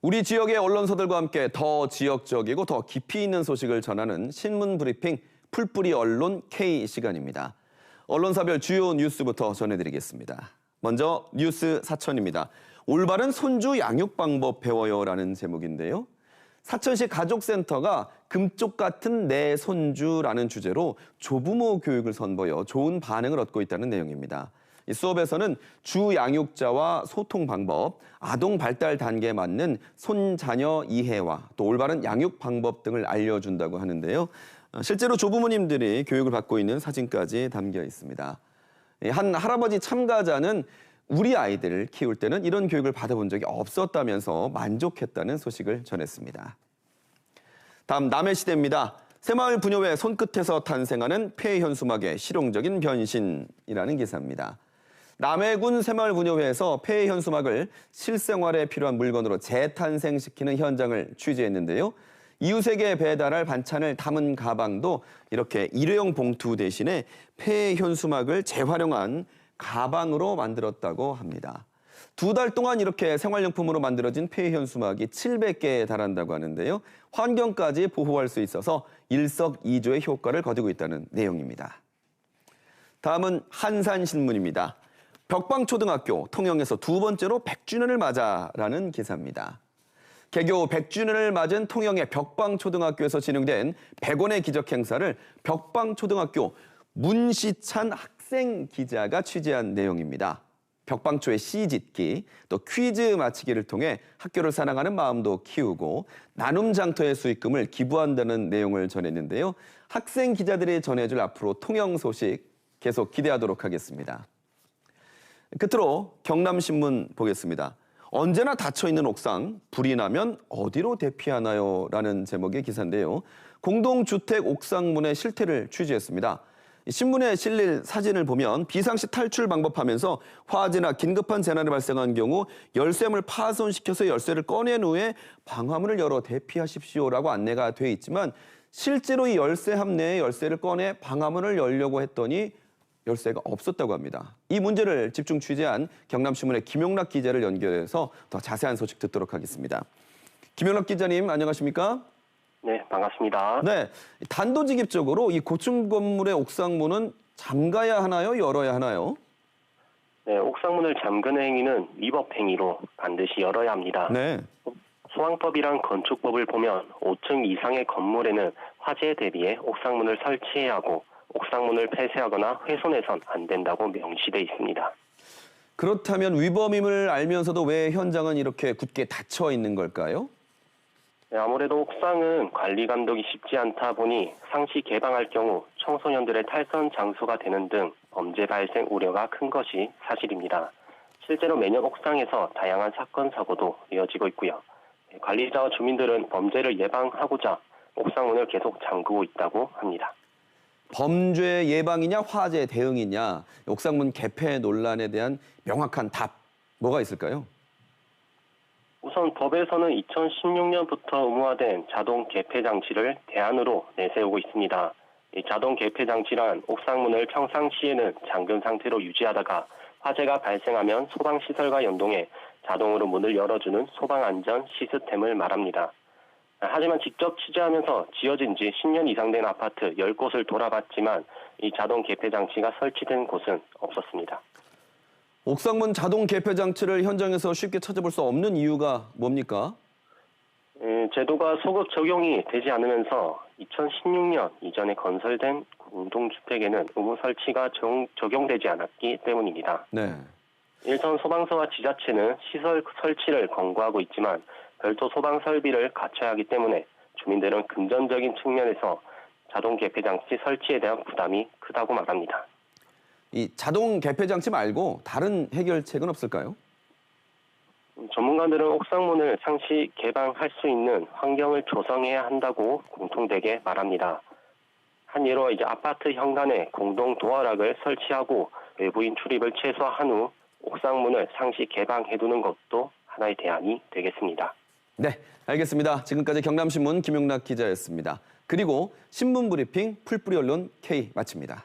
우리 지역의 언론사들과 함께 더 지역적이고 더 깊이 있는 소식을 전하는 신문 브리핑 풀뿌리 언론 K 시간입니다. 언론사별 주요 뉴스부터 전해드리겠습니다. 먼저 뉴스 사천입니다. 올바른 손주 양육 방법 배워요라는 제목인데요. 사천시 가족센터가 금쪽 같은 내 손주라는 주제로 조부모 교육을 선보여 좋은 반응을 얻고 있다는 내용입니다. 이 수업에서는 주 양육자와 소통 방법, 아동 발달 단계에 맞는 손자녀 이해와 또 올바른 양육 방법 등을 알려준다고 하는데요. 실제로 조부모님들이 교육을 받고 있는 사진까지 담겨 있습니다. 한 할아버지 참가자는 우리 아이들을 키울 때는 이런 교육을 받아본 적이 없었다면서 만족했다는 소식을 전했습니다. 다음 남해시대입니다. 새마을 분여회 손끝에서 탄생하는 폐현수막의 실용적인 변신이라는 기사입니다. 남해군 새마을분여회에서 폐현수막을 실생활에 필요한 물건으로 재탄생시키는 현장을 취재했는데요. 이웃에게 배달할 반찬을 담은 가방도 이렇게 일회용 봉투 대신에 폐현수막을 재활용한 가방으로 만들었다고 합니다. 2달 동안 이렇게 생활용품으로 만들어진 폐현수막이 700개에 달한다고 하는데요. 환경까지 보호할 수 있어서 일석이조의 효과를 거두고 있다는 내용입니다. 다음은 한산신문입니다. 벽방초등학교 통영에서 2번째로 100주년을 맞아라는 기사입니다. 개교 100주년을 맞은 통영의 벽방초등학교에서 진행된 100원의 기적 행사를 벽방초등학교 문시찬 학생 기자가 취재한 내용입니다. 벽방초의 시 짓기, 또 퀴즈 맞히기를 통해 학교를 사랑하는 마음도 키우고 나눔 장터의 수익금을 기부한다는 내용을 전했는데요. 학생 기자들이 전해줄 앞으로 통영 소식 계속 기대하도록 하겠습니다. 끝으로 경남신문 보겠습니다. 언제나 닫혀있는 옥상, 불이 나면 어디로 대피하나요? 라는 제목의 기사인데요. 공동주택 옥상문의 실태를 취재했습니다. 신문에 실릴 사진을 보면 비상시 탈출 방법하면서 화재나 긴급한 재난이 발생한 경우 열쇠문을 파손시켜서 열쇠를 꺼낸 후에 방화문을 열어 대피하십시오라고 안내가 돼 있지만 실제로 이 열쇠 함내에 열쇠를 꺼내 방화문을 열려고 했더니 열쇠가 없었다고 합니다. 이 문제를 집중 취재한 경남신문의 김용락 기자를 연결해서 더 자세한 소식 듣도록 하겠습니다. 김용락 기자님, 안녕하십니까? 네, 반갑습니다. 네, 단도직입적으로 이 고층 건물의 옥상문은 잠가야 하나요? 열어야 하나요? 네, 옥상문을 잠그는 행위는 위법 행위로 반드시 열어야 합니다. 네. 소방법이랑 건축법을 보면 5층 이상의 건물에는 화재에 대비해 옥상문을 설치해야 하고 옥상문을 폐쇄하거나 훼손해선 안 된다고 명시돼 있습니다. 그렇다면 위법임을 알면서도 왜 현장은 이렇게 굳게 닫혀 있는 걸까요? 네, 아무래도 옥상은 관리 감독이 쉽지 않다 보니 상시 개방할 경우 청소년들의 탈선 장소가 되는 등 범죄 발생 우려가 큰 것이 사실입니다. 실제로 매년 옥상에서 다양한 사건 사고도 이어지고 있고요. 관리자와 주민들은 범죄를 예방하고자 옥상문을 계속 잠그고 있다고 합니다. 범죄 예방이냐 화재 대응이냐 옥상문 개폐 논란에 대한 명확한 답 뭐가 있을까요? 우선 법에서는 2016년부터 의무화된 자동 개폐 장치를 대안으로 내세우고 있습니다. 이 자동 개폐 장치란 옥상문을 평상시에는 잠근 상태로 유지하다가 화재가 발생하면 소방시설과 연동해 자동으로 문을 열어주는 소방안전 시스템을 말합니다. 하지만 직접 취재하면서 지어진 지 10년 이상 된 아파트 10곳을 돌아봤지만 이 자동 개폐 장치가 설치된 곳은 없었습니다. 옥상문 자동 개폐 장치를 현장에서 쉽게 찾아볼 수 없는 이유가 뭡니까? 제도가 소급 적용이 되지 않으면서 2016년 이전에 건설된 공동주택에는 의무 설치가 적용되지 않았기 때문입니다. 네. 일선 소방서와 지자체는 시설 설치를 권고하고 있지만 별도 소방 설비를 갖춰야 하기 때문에 주민들은 금전적인 측면에서 자동 개폐 장치 설치에 대한 부담이 크다고 말합니다. 이 자동 개폐 장치 말고 다른 해결책은 없을까요? 전문가들은 옥상문을 상시 개방할 수 있는 환경을 조성해야 한다고 공통되게 말합니다. 한 예로 아파트 현관에 공동 도어락을 설치하고 외부인 출입을 최소화한 후 옥상문을 상시 개방해두는 것도 하나의 대안이 되겠습니다. 네, 알겠습니다. 지금까지 경남신문 김용락 기자였습니다. 그리고 신문브리핑 풀뿌리 언론 K 마칩니다.